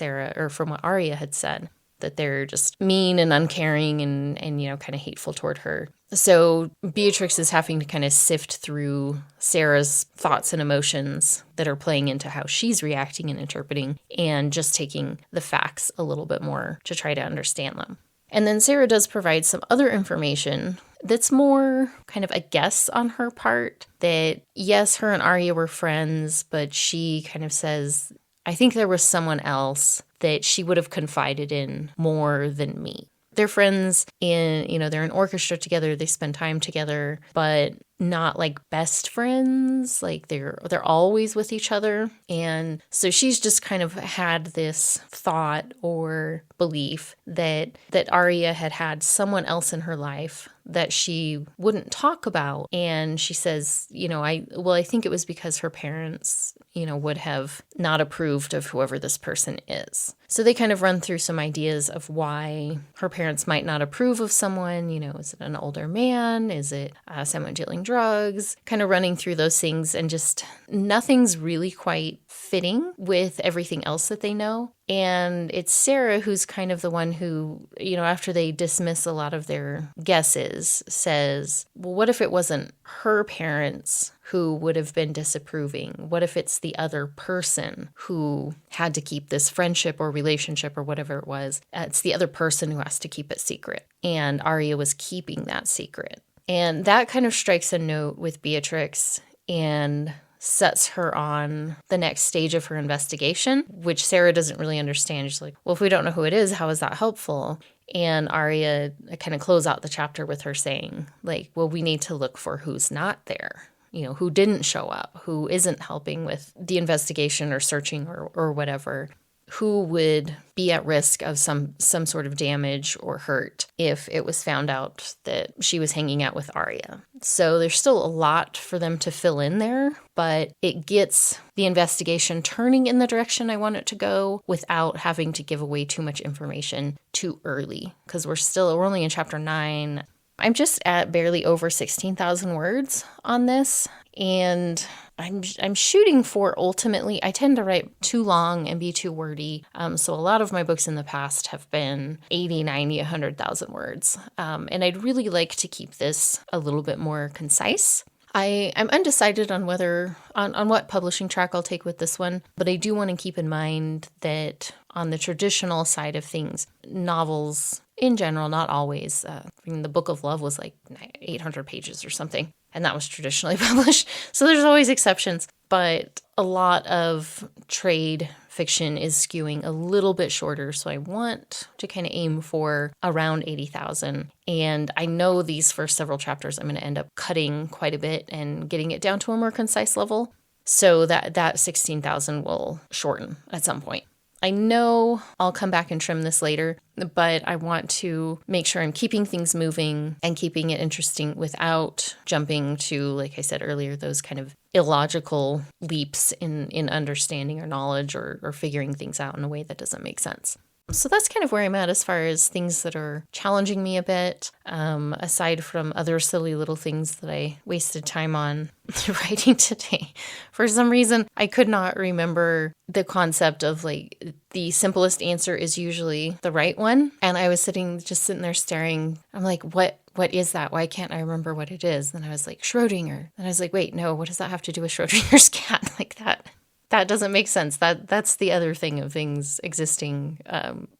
Arya had said, that they're just mean and uncaring and kind of hateful toward her. So Beatrix is having to kind of sift through Sarah's thoughts and emotions that are playing into how she's reacting and interpreting, and just taking the facts a little bit more to try to understand them. And then Sarah does provide some other information that's more kind of a guess on her part, that yes, her and Arya were friends, but she kind of says, I think there was someone else that she would have confided in more than me. They're friends they're in orchestra together, they spend time together, but not like best friends. Like they're always with each other. And so she's just kind of had this thought or belief that Arya had someone else in her life that she wouldn't talk about. And she says, I think it was because her parents, would have not approved of whoever this person is. So they kind of run through some ideas of why her parents might not approve of someone. Is it an older man? Is it someone dealing drugs? Kind of running through those things, and just nothing's really quite fitting with everything else that they know. And it's Sarah who's kind of the one who, after they dismiss a lot of their guesses, says, well, what if it wasn't her parents who would have been disapproving? What if it's the other person who had to keep this friendship or relationship or whatever it was? It's the other person who has to keep it secret. And Arya was keeping that secret. And that kind of strikes a note with Beatrix and sets her on the next stage of her investigation, which Sarah doesn't really understand. She's like, well, if we don't know who it is, how is that helpful? And Arya kind of close out the chapter with her saying, like, well, we need to look for who's not there, who didn't show up, who isn't helping with the investigation or searching or whatever, who would be at risk of some sort of damage or hurt if it was found out that she was hanging out with Arya. So there's still a lot for them to fill in there, but it gets the investigation turning in the direction I want it to go without having to give away too much information too early, because we're only in chapter 9. I'm just at barely over 16,000 words on this, and I'm shooting for ultimately, I tend to write too long and be too wordy. So a lot of my books in the past have been 80, 90, 100,000 words. And I'd really like to keep this a little bit more concise. I'm undecided on what publishing track I'll take with this one, but I do want to keep in mind that on the traditional side of things, novels in general, not always, the Book of Love was like 800 pages or something, and that was traditionally published. So there's always exceptions, but a lot of trade fiction is skewing a little bit shorter, so I want to kind of aim for around 80,000. And I know these first several chapters I'm going to end up cutting quite a bit and getting it down to a more concise level, so that 16,000 will shorten at some point. I know I'll come back and trim this later, but I want to make sure I'm keeping things moving and keeping it interesting without jumping to, like I said earlier, those kind of illogical leaps in understanding or knowledge or figuring things out in a way that doesn't make sense. So that's kind of where I'm at as far as things that are challenging me a bit, aside from other silly little things that I wasted time on writing today. For some reason, I could not remember the concept of like the simplest answer is usually the right one. And I was sitting there staring. I'm like, what is that? Why can't I remember what it is? And I was like, Schrodinger. And I was like, wait, no, what does that have to do with Schrodinger's cat? Like that. That doesn't make sense. That's the other thing of things existing,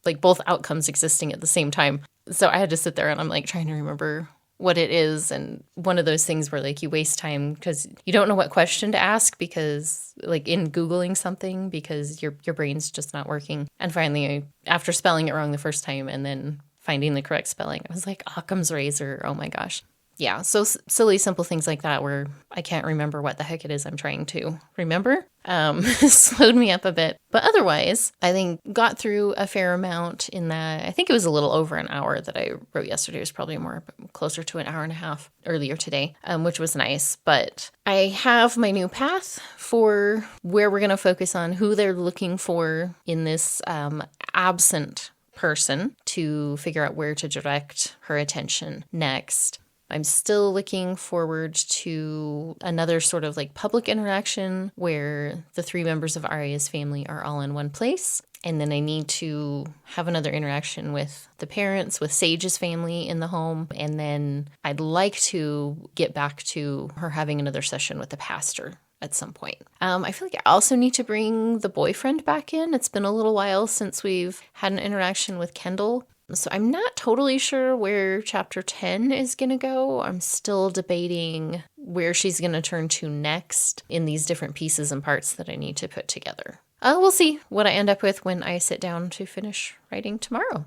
like both outcomes existing at the same time. So I had to sit there and I'm like trying to remember what it is. And one of those things where like you waste time because you don't know what question to ask because like in Googling something because your brain's just not working. And finally, after spelling it wrong the first time and then finding the correct spelling, I was like, Occam's razor. Oh my gosh. Yeah, so silly, simple things like that where I can't remember what the heck it is I'm trying to remember slowed me up a bit. But otherwise, I think got through a fair amount in that. I think it was a little over an hour that I wrote yesterday. It was probably more closer to an hour and a half earlier today, which was nice. But I have my new path for where we're going to focus on who they're looking for in this absent person to figure out where to direct her attention next. I'm still looking forward to another sort of like public interaction where the 3 members of Arya's family are all in one place. And then I need to have another interaction with the parents, with Sage's family in the home. And then I'd like to get back to her having another session with the pastor at some point. I feel like I also need to bring the boyfriend back in. It's been a little while since we've had an interaction with Kendall. So I'm not totally sure where chapter 10 is going to go. I'm still debating where she's going to turn to next in these different pieces and parts that I need to put together. We'll see what I end up with when I sit down to finish writing tomorrow.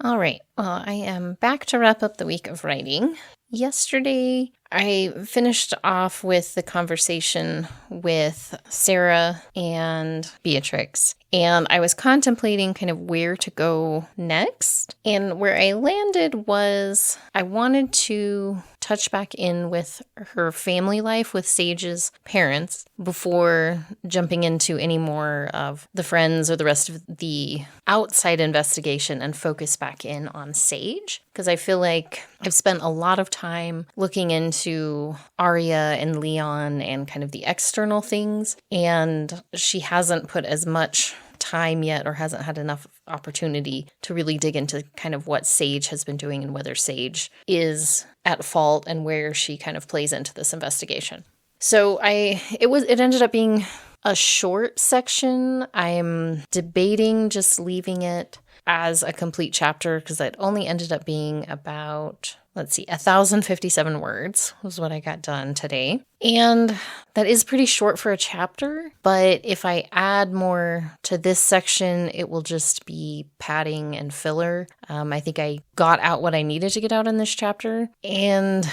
All right, well, I am back to wrap up the week of writing. Yesterday, I finished off with the conversation with Sarah and Beatrix, and I was contemplating kind of where to go next. And where I landed was I wanted to touch back in with her family life with Sage's parents before jumping into any more of the friends or the rest of the outside investigation and focus back in on Sage. Because I feel like I've spent a lot of time looking into Arya and Leon and kind of the external things, and she hasn't put as much time yet or hasn't had enough opportunity to really dig into kind of what Sage has been doing and whether Sage is at fault and where she kind of plays into this investigation. So it ended up being a short section. I'm debating just leaving it as a complete chapter because it only ended up being about, 1,057 words was what I got done today. And that is pretty short for a chapter, but if I add more to this section, it will just be padding and filler. I think I got out what I needed to get out in this chapter, and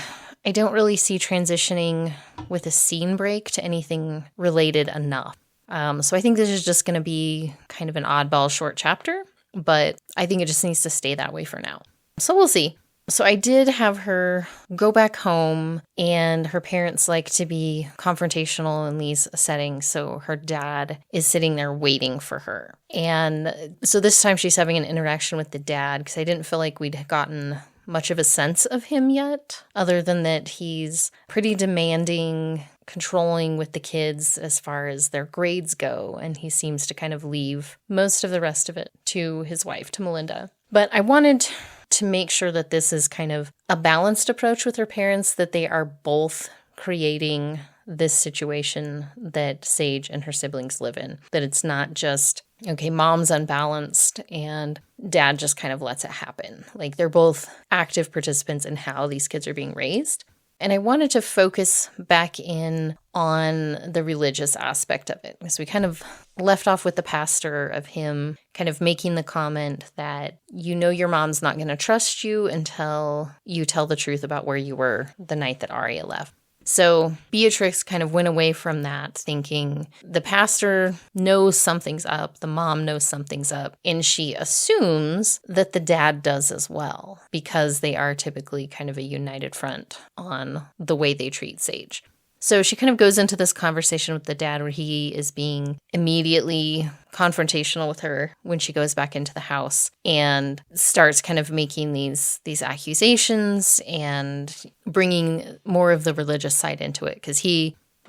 I don't really see transitioning with a scene break to anything related enough. So I think this is just going to be kind of an oddball short chapter, but I think it just needs to stay that way for now. So we'll see. So I did have her go back home, and her parents like to be confrontational in these settings, so her dad is sitting there waiting for her. And so this time she's having an interaction with the dad, because I didn't feel like we'd gotten much of a sense of him yet, other than that he's pretty demanding, controlling with the kids as far as their grades go, and he seems to kind of leave most of the rest of it to his wife, to Melinda. But I wanted to make sure that this is kind of a balanced approach with her parents, that they are both creating this situation that Sage and her siblings live in. That it's not just, okay, mom's unbalanced and dad just kind of lets it happen. Like, they're both active participants in how these kids are being raised. And I wanted to focus back in on the religious aspect of it, because we kind of left off with the pastor of him kind of making the comment that, you know, your mom's not going to trust you until you tell the truth about where you were the night that Arya left. So Beatrix kind of went away from that thinking the pastor knows something's up, the mom knows something's up, and she assumes that the dad does as well, because they are typically kind of a united front on the way they treat Sage. So she kind of goes into this conversation with the dad where he is being immediately confrontational with her when she goes back into the house and starts kind of making these accusations and bringing more of the religious side into it, because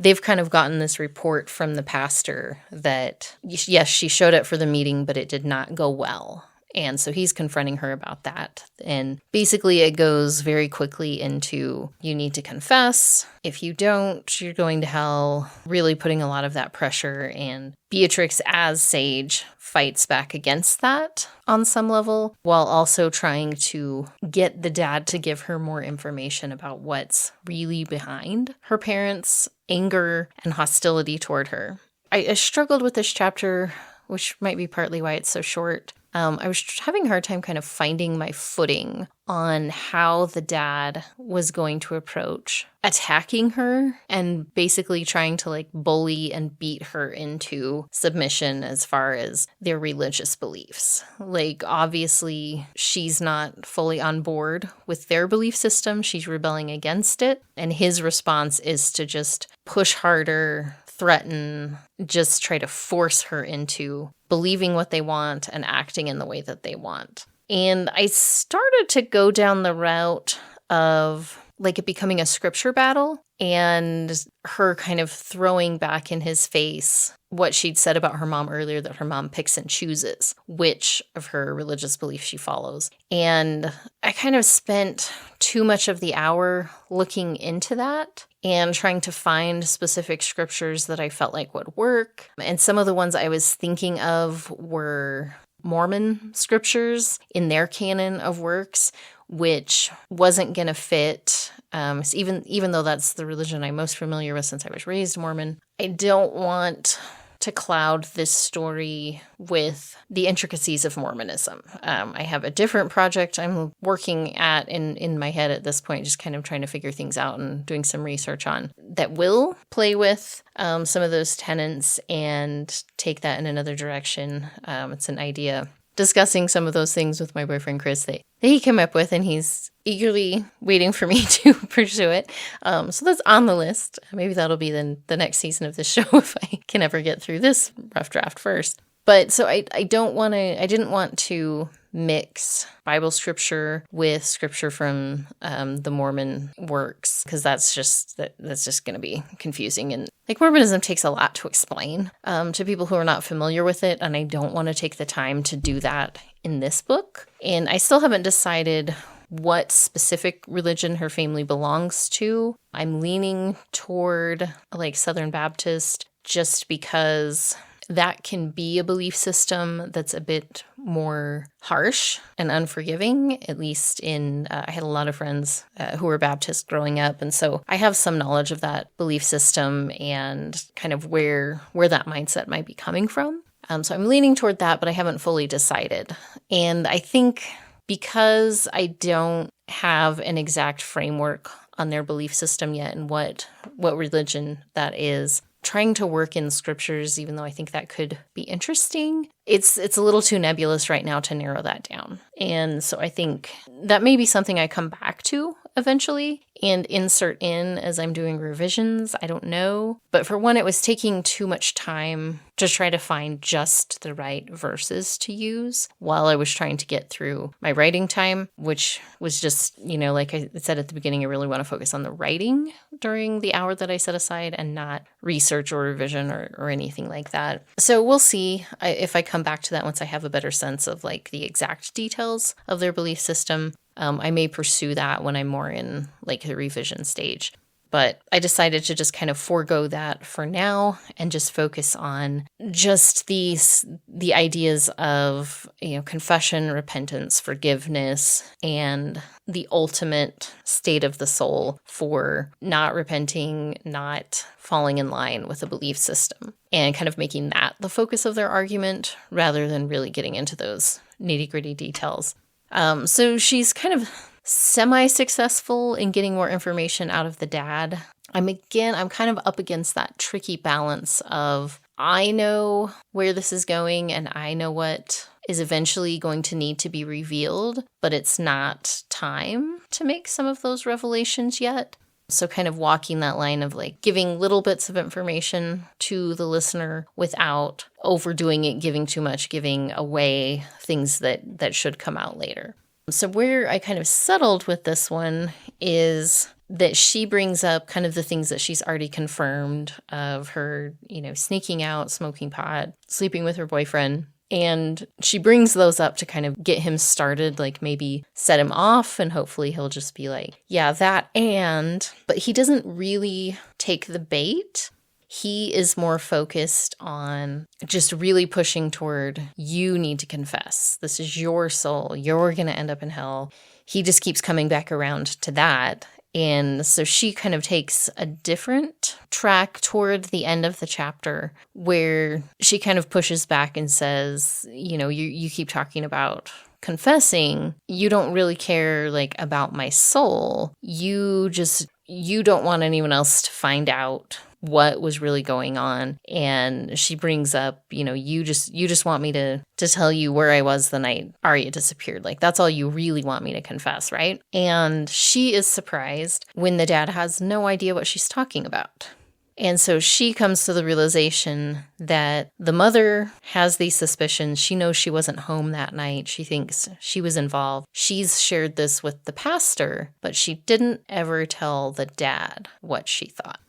they've kind of gotten this report from the pastor that, yes, she showed up for the meeting, but it did not go well. And so he's confronting her about that. And basically it goes very quickly into, you need to confess. If you don't, you're going to hell, really putting a lot of that pressure. And Beatrix, as Sage, fights back against that on some level, while also trying to get the dad to give her more information about what's really behind her parents' anger and hostility toward her. I struggled with this chapter, which might be partly why it's so short. I was having a hard time kind of finding my footing on how the dad was going to approach attacking her and basically trying to like bully and beat her into submission as far as their religious beliefs. Like, obviously, she's not fully on board with their belief system. She's rebelling against it. And his response is to just push harder, threaten, just try to force her into believing what they want and acting in the way that they want. And I started to go down the route of like it becoming a scripture battle and her kind of throwing back in his face what she'd said about her mom earlier, that her mom picks and chooses which of her religious beliefs she follows. And I kind of spent too much of the hour looking into that and trying to find specific scriptures that I felt like would work. And some of the ones I was thinking of were Mormon scriptures in their canon of works, which wasn't going to fit. So even though that's the religion I'm most familiar with since I was raised Mormon, I don't want to cloud this story with the intricacies of Mormonism. I have a different project I'm working at in my head at this point, just kind of trying to figure things out and doing some research on that will play with some of those tenets and take that in another direction. It's an idea discussing some of those things with my boyfriend Chris that he came up with, and he's eagerly waiting for me to pursue it. So that's on the list. Maybe that'll be the next season of this show if I can ever get through this rough draft first. But so I didn't want to mix Bible scripture with scripture from the Mormon works, because that's just going to be confusing. And like, Mormonism takes a lot to explain to people who are not familiar with it, and I don't want to take the time to do that in this book. And I still haven't decided what specific religion her family belongs to. I'm leaning toward like Southern Baptist, just because that can be a belief system that's a bit more harsh and unforgiving, at least in, I had a lot of friends who were Baptist growing up, and so I have some knowledge of that belief system and kind of where that mindset might be coming from. So I'm leaning toward that, but I haven't fully decided. And I think because I don't have an exact framework on their belief system yet and what religion that is, trying to work in scriptures, even though I think that could be interesting, it's a little too nebulous right now to narrow that down. And so I think that may be something I come back to eventually and insert in as I'm doing revisions. I don't know. But for one, it was taking too much time to try to find just the right verses to use while I was trying to get through my writing time, which was just, like I said at the beginning, I really want to focus on the writing during the hour that I set aside and not research or revision or anything like that. So we'll see if I come back to that once I have a better sense of like the exact details of their belief system. I may pursue that when I'm more in like the revision stage. But I decided to just kind of forego that for now and just focus on just the ideas of, confession, repentance, forgiveness, and the ultimate state of the soul for not repenting, not falling in line with a belief system, and kind of making that the focus of their argument rather than really getting into those nitty-gritty details. So she's kind of semi-successful in getting more information out of the dad. I'm kind of up against that tricky balance of, I know where this is going and I know what is eventually going to need to be revealed, but it's not time to make some of those revelations yet. So kind of walking that line of like giving little bits of information to the listener without overdoing it, giving too much, giving away things that should come out later. So where I kind of settled with this one is that she brings up kind of the things that she's already confirmed of her, sneaking out, smoking pot, sleeping with her boyfriend. And she brings those up to kind of get him started, like maybe set him off, and hopefully he'll just be like, yeah, that but he doesn't really take the bait. He is more focused on just really pushing toward, you need to confess. This is your soul. You're going to end up in hell. He just keeps coming back around to that. And so she kind of takes a different track toward the end of the chapter where she kind of pushes back and says, you keep talking about confessing. You don't really care like about my soul. You don't want anyone else to find out what was really going on. And she brings up, you just want me to tell you where I was the night Arya disappeared. Like, that's all you really want me to confess, right? And she is surprised when the dad has no idea what she's talking about. And so she comes to the realization that the mother has these suspicions. She knows she wasn't home that night. She thinks she was involved. She's shared this with the pastor, but she didn't ever tell the dad what she thought.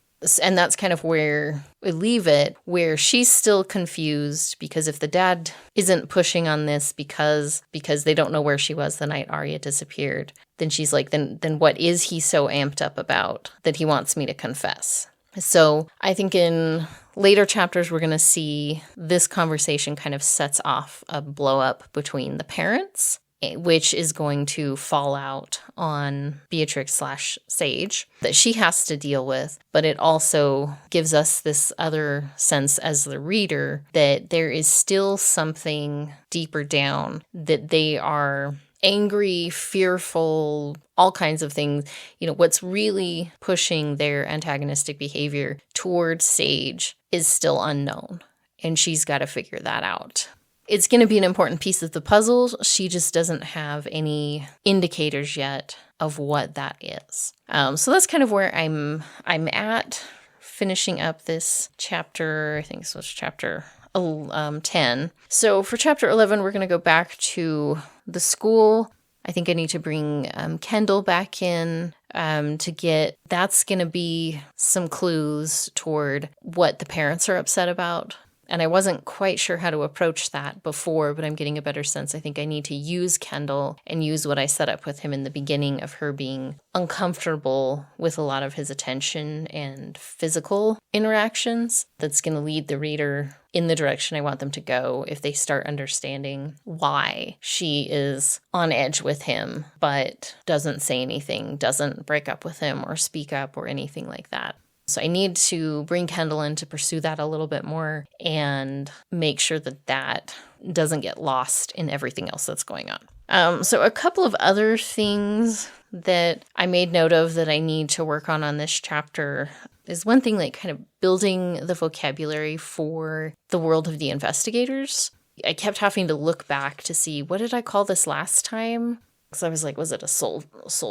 And that's kind of where we leave it, where she's still confused because if the dad isn't pushing on this because they don't know where she was the night Arya disappeared, then she's like, then what is he so amped up about that he wants me to confess? So I think in later chapters, we're going to see this conversation kind of sets off a blow up between the parents, which is going to fall out on Beatrix/Sage that she has to deal with. But it also gives us this other sense as the reader that there is still something deeper down, that they are angry, fearful, all kinds of things. What's really pushing their antagonistic behavior towards Sage is still unknown. And she's got to figure that out. It's going to be an important piece of the puzzle. She just doesn't have any indicators yet of what that is. So that's kind of where I'm at finishing up this chapter. I think this was chapter 10. So for chapter 11, we're going to go back to the school. I think I need to bring Kendall back in that's going to be some clues toward what the parents are upset about. And I wasn't quite sure how to approach that before, but I'm getting a better sense. I think I need to use Kendall and use what I set up with him in the beginning of her being uncomfortable with a lot of his attention and physical interactions. That's going to lead the reader in the direction I want them to go if they start understanding why she is on edge with him, but doesn't say anything, doesn't break up with him or speak up or anything like that. So I need to bring Kendall in to pursue that a little bit more and make sure that doesn't get lost in everything else that's going on. So a couple of other things that I made note of that I need to work on this chapter is one thing, like kind of building the vocabulary for the world of the investigators. I kept having to look back to see, what did I call this last time? So I was like, was it a soul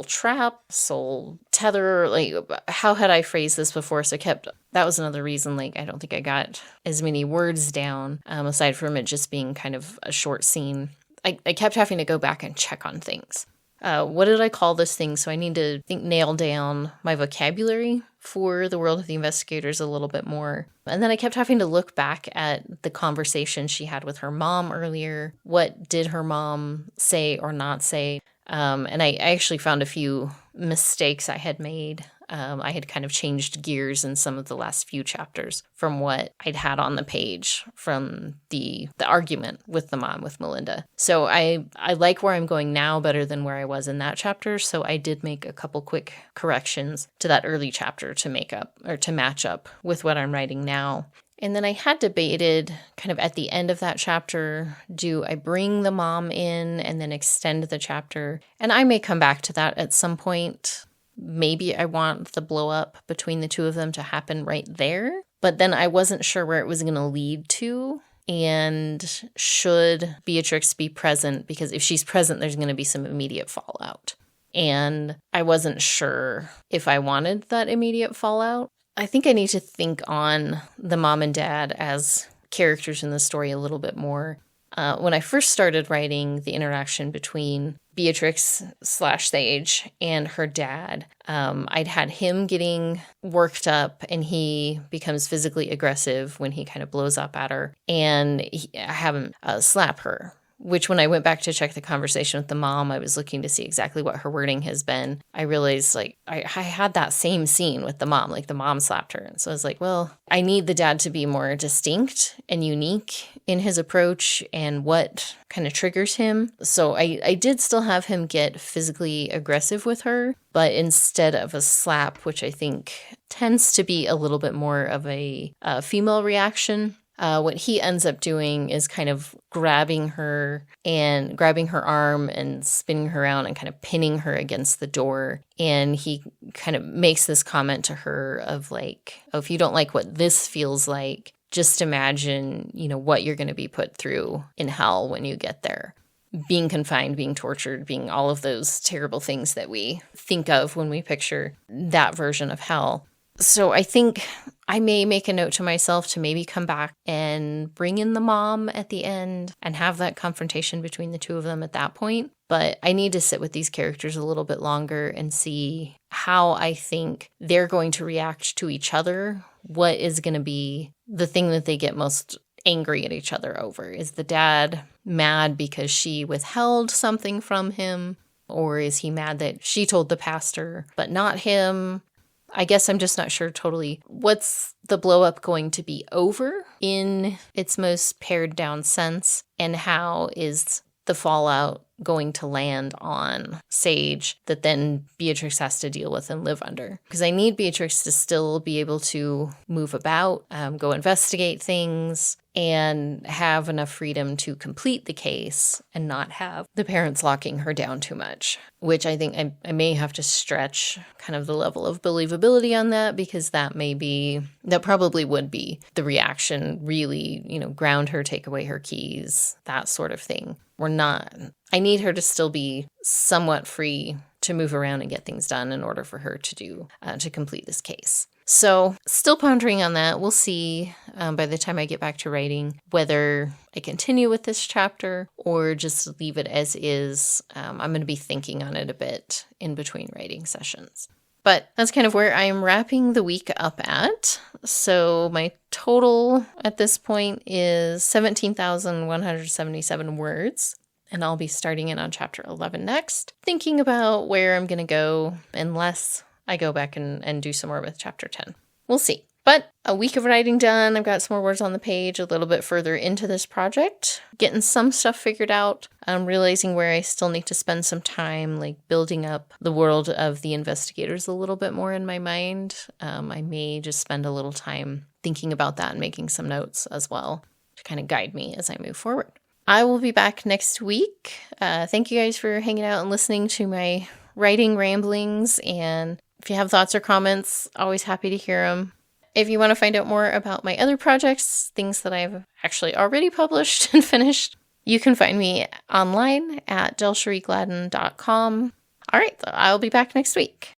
trap, soul tether? Like, how had I phrased this before? So that was another reason, like, I don't think I got as many words down, aside from it just being kind of a short scene. I kept having to go back and check on things. What did I call this thing? So I need to nail down my vocabulary for the world of the investigators a little bit more. And then I kept having to look back at the conversation she had with her mom earlier. What did her mom say or not say? And I actually found a few mistakes I had made. I had kind of changed gears in some of the last few chapters from what I'd had on the page from the argument with the mom, with Melinda. So I like where I'm going now better than where I was in that chapter. So I did make a couple quick corrections to that early chapter to match up with what I'm writing now. And then I had debated kind of at the end of that chapter, do I bring the mom in and then extend the chapter? And I may come back to that at some point. Maybe I want the blow up between the two of them to happen right there. But then I wasn't sure where it was going to lead to. And should Beatrix be present? Because if she's present, there's going to be some immediate fallout. and I wasn't sure if I wanted that immediate fallout. I think I need to think on the mom and dad as characters in the story a little bit more. When I first started writing the interaction between Beatrix/Sage and her dad, I'd had him getting worked up and he becomes physically aggressive when he kind of blows up at her, and I have him slap her. Which when I went back to check the conversation with the mom, I was looking to see exactly what her wording has been. I realized I had that same scene with the mom, the mom slapped her. And so I was like, well, I need the dad to be more distinct and unique in his approach and what kind of triggers him. So I did still have him get physically aggressive with her, but instead of a slap, which I think tends to be a little bit more of a female reaction, what he ends up doing is kind of grabbing her arm and spinning her around and kind of pinning her against the door. And he kind of makes this comment to her of oh, if you don't like what this feels like, just imagine, what you're going to be put through in hell when you get there. Being confined, being tortured, being all of those terrible things that we think of when we picture that version of hell. So I think I may make a note to myself to maybe come back and bring in the mom at the end and have that confrontation between the two of them at that point. But I need to sit with these characters a little bit longer and see how I think they're going to react to each other. What is going to be the thing that they get most angry at each other over? Is the dad mad because she withheld something from him? Or is he mad that she told the pastor but not him? I guess I'm just not sure totally what's the blow up going to be over in its most pared down sense, and how is the fallout going to land on Sage that then Beatrix has to deal with and live under. Because I need Beatrix to still be able to move about, go investigate things, and have enough freedom to complete the case and not have the parents locking her down too much, which I think I may have to stretch kind of the level of believability on that, because that probably would be the reaction, really, ground her, take away her keys, that sort of thing. I need her to still be somewhat free to move around and get things done in order for her to complete this case. So still pondering on that. We'll see by the time I get back to writing whether I continue with this chapter or just leave it as is. I'm going to be thinking on it a bit in between writing sessions. But that's kind of where I'm wrapping the week up at. So my total at this point is 17,177 words. And I'll be starting in on chapter 11 next, thinking about where I'm going to go unless I go back and do some more with chapter 10. We'll see. But a week of writing done. I've got some more words on the page a little bit further into this project. Getting some stuff figured out. I'm realizing where I still need to spend some time, building up the world of the investigators a little bit more in my mind. I may just spend a little time thinking about that and making some notes as well to kind of guide me as I move forward. I will be back next week. Thank you guys for hanging out and listening to my writing ramblings. And if you have thoughts or comments, always happy to hear them. If you want to find out more about my other projects, things that I've actually already published and finished, you can find me online at DelShereeGladden.com. All right, I'll be back next week.